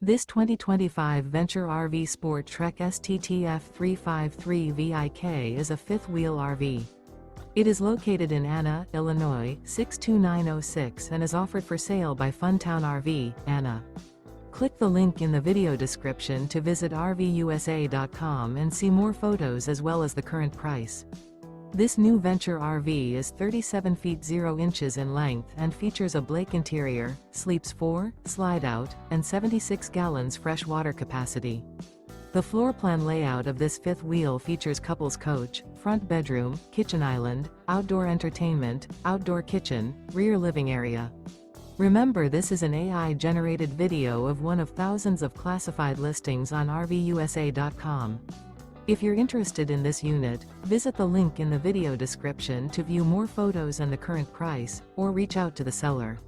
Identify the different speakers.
Speaker 1: This 2025 Venture RV SportTrek STTF353VIK is a fifth-wheel RV. It is located in Anna, Illinois, 62906 and is offered for sale by Funtown RV, Anna. Click the link in the video description to visit RVUSA.com and see more photos as well as the current price. This new Venture RV is 37 feet 0 inches in length and features a Blake interior, sleeps 4, slide-out, and 76 gallons fresh water capacity. The floor plan layout of this fifth wheel features couples coach, front bedroom, kitchen island, outdoor entertainment, outdoor kitchen, rear living area. Remember, this is an AI-generated video of one of thousands of classified listings on RVUSA.com. If you're interested in this unit, visit the link in the video description to view more photos and the current price, or reach out to the seller.